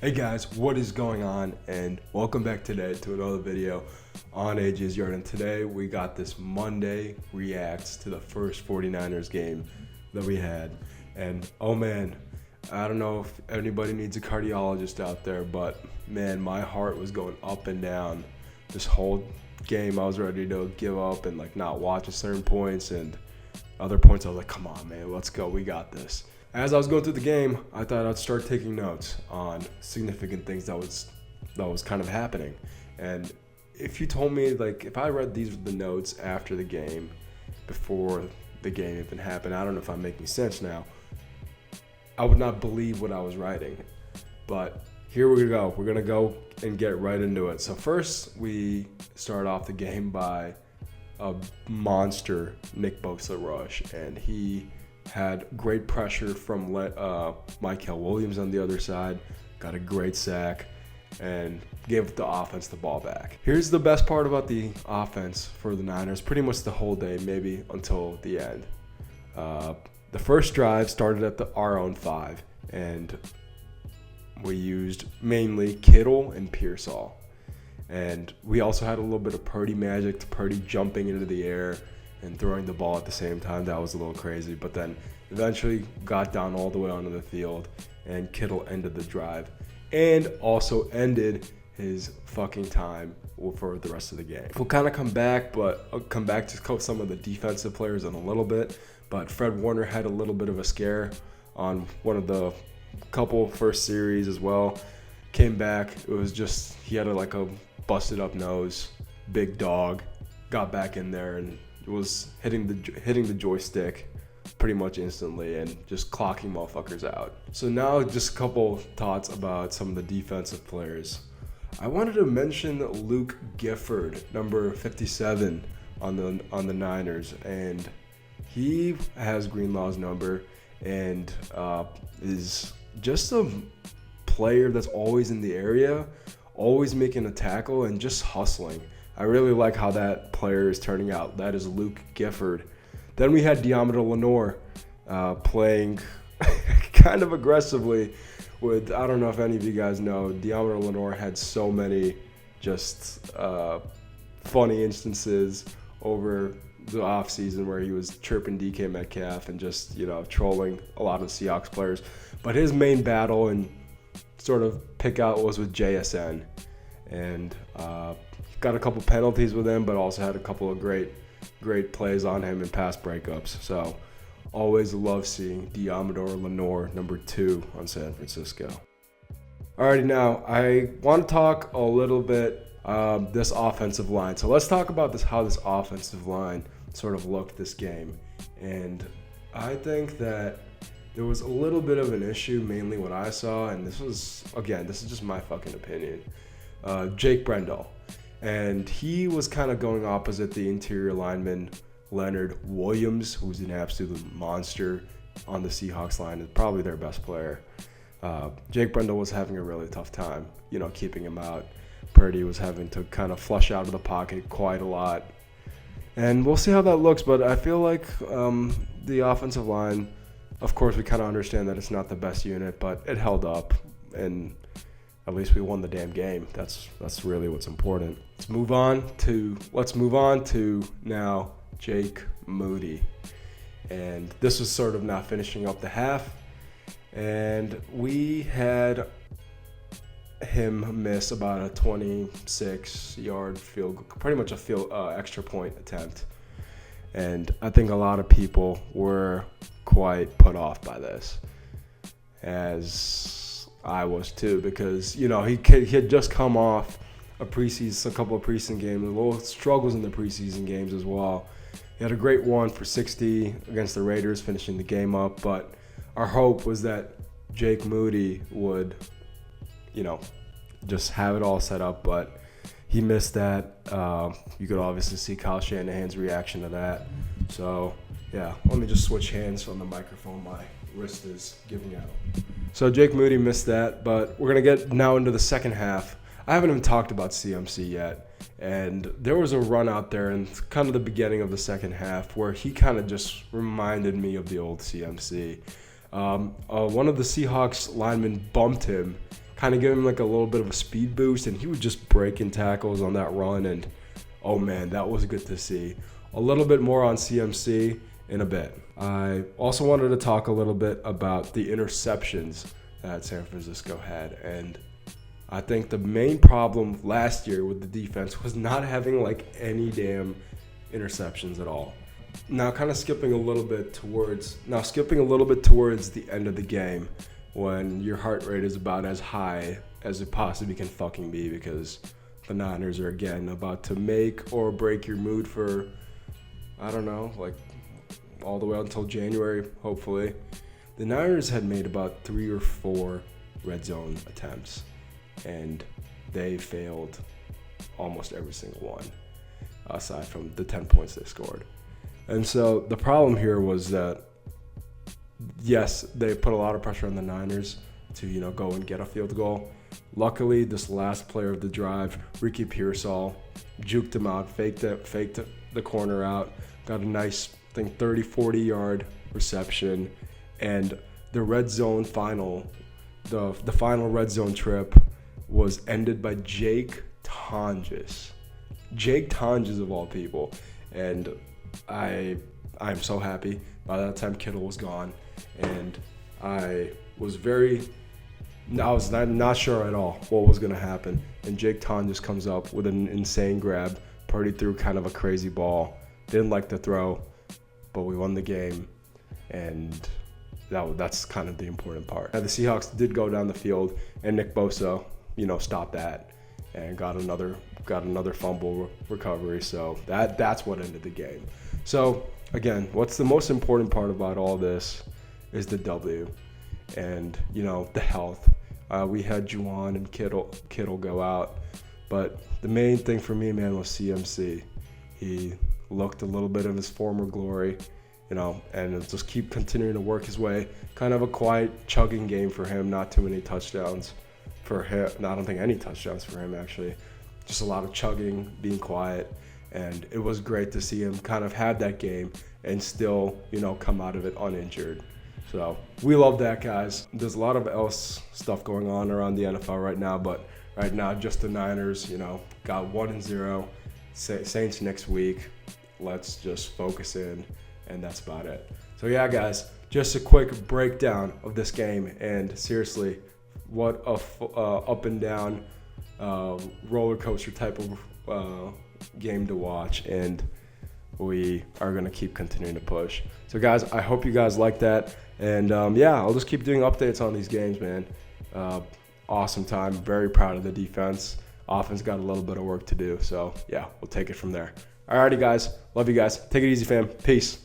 Hey guys, what is going on? And welcome back today to another video on AJ's Yard. And today we got this Monday reacts to the first 49ers game that we had. And oh man, I don't know if anybody needs a cardiologist out there, but man, my heart was going up and down this whole game. I was ready to give up and not watch at certain points, and other points I was like, come on man, let's go, we got this. As I was going through the game, I thought I'd start taking notes on significant things that was kind of happening. And if you told me, if I read the notes after the game, before the game even happened, I don't know if I'm making sense now, I would not believe what I was writing. But here we go. We're going to go and get right into it. So first, we start off the game by a monster Nick Bosa rush, and he had great pressure from Mykel Williams on the other side, got a great sack, and gave the offense the ball back. Here's the best part about the offense for the Niners, pretty much the whole day, maybe until the end. The first drive started at our own 5, and we used mainly Kittle and Pearsall. And we also had a little bit of Purdy magic, Purdy jumping into the air and throwing the ball at the same time. That was a little crazy, but then eventually got down all the way onto the field, and Kittle ended the drive and also ended his fucking time for the rest of the game. We'll kind of come back, but I'll come back to some of the defensive players in a little bit. But Fred Warner had a little bit of a scare on one of the couple first series as well. Came back, it was just, he had a busted up nose, big dog, got back in there and was hitting the joystick pretty much instantly and just clocking motherfuckers out. So now just a couple thoughts about some of the defensive players. I wanted to mention Luke Gifford, number 57 on the Niners, and he has Greenlaw's number and is just a player that's always in the area, always making a tackle and just hustling. I really like how that player is turning out. That is Luke Gifford. Then we had Deommodore Lenoir playing kind of aggressively with, I don't know if any of you guys know, Deommodore Lenoir had so many just funny instances over the offseason where he was chirping DK Metcalf and just, trolling a lot of Seahawks players. But his main battle and sort of pick out was with JSN. And got a couple penalties with him, but also had a couple of great plays on him and pass breakups. So always love seeing Deommodore Lenoir, number 2 on San Francisco. Alrighty, now I want to talk a little bit this offensive line. So let's talk about how this offensive line sort of looked this game. And I think that there was a little bit of an issue, mainly what I saw, and this is just my fucking opinion. Jake Brendel. And he was kind of going opposite the interior lineman, Leonard Williams, who's an absolute monster on the Seahawks line, and probably their best player. Jake Brendel was having a really tough time, keeping him out. Purdy was having to kind of flush out of the pocket quite a lot. And we'll see how that looks, but I feel like the offensive line, of course, we kind of understand that it's not the best unit, but it held up, and at least we won the damn game. That's really what's important. Let's move on to now Jake Moody. And this was sort of now finishing up the half. And we had him miss about a 26-yard field goal, pretty much a extra point attempt. And I think a lot of people were quite put off by this, as I was too, because he had just come off a couple of preseason games, a little struggles in the preseason games as well. He had a great one for 60 against the Raiders, finishing the game up. But our hope was that Jake Moody would, just have it all set up. But he missed that. You could obviously see Kyle Shanahan's reaction to that. So yeah, let me just switch hands on the microphone. My wrist is giving out. So Jake Moody missed that, but we're going to get now into the second half. I haven't even talked about CMC yet, and there was a run out there in kind of the beginning of the second half where he kind of just reminded me of the old CMC. One of the Seahawks linemen bumped him kind of give him like a little bit of a speed boost, and he was just breaking tackles on that run. And oh man, that was good to see. A little bit more on CMC in a bit. I also wanted to talk a little bit about the interceptions that San Francisco had. And I think the main problem last year with the defense was not having like any damn interceptions at all. Now skipping a little bit towards the end of the game, when your heart rate is about as high as it possibly can fucking be, because the Niners are again about to make or break your mood for, I don't know, like all the way until January, hopefully. The Niners had made about 3 or 4 red zone attempts, and they failed almost every single one, aside from the 10 points they scored. And so the problem here was that, yes, they put a lot of pressure on the Niners to, go and get a field goal. Luckily, this last player of the drive, Ricky Pearsall, juked him out, faked the corner out, got a nice, I think, 30, 40-yard reception. And the red zone final, the final red zone trip was ended by Jake Tonges. Jake Tonges of all people. And I'm so happy. By that time, Kittle was gone, and I was not sure at all what was going to happen. And Jake Tonges comes up with an insane grab. Purdy threw kind of a crazy ball. Didn't like the throw, but we won the game, and that's kind of the important part. Now, the Seahawks did go down the field, and Nick Bosa, stopped that and got another fumble recovery. So that's what ended the game. So again, what's the most important part about all this is the W, and the health. We had Juwan and Kittle go out, but the main thing for me, man, was CMC. He looked a little bit of his former glory, and just keep continuing to work his way. Kind of a quiet, chugging game for him. Not too many touchdowns for him. No, I don't think any touchdowns for him, actually. Just a lot of chugging, being quiet. And it was great to see him kind of have that game and still, come out of it uninjured. So we love that, guys. There's a lot of else stuff going on around the NFL right now, but right now just the Niners, got 1-0. Saints next week. Let's just focus in, and that's about it. So yeah, guys, just a quick breakdown of this game, and seriously, what a up and down roller coaster type of game to watch, and we are going to keep continuing to push. So guys, I hope you guys like that, and yeah, I'll just keep doing updates on these games, man. Awesome time. Very proud of the defense. Offense got a little bit of work to do, so yeah, we'll take it from there. Alrighty, guys. Love you guys. Take it easy, fam. Peace.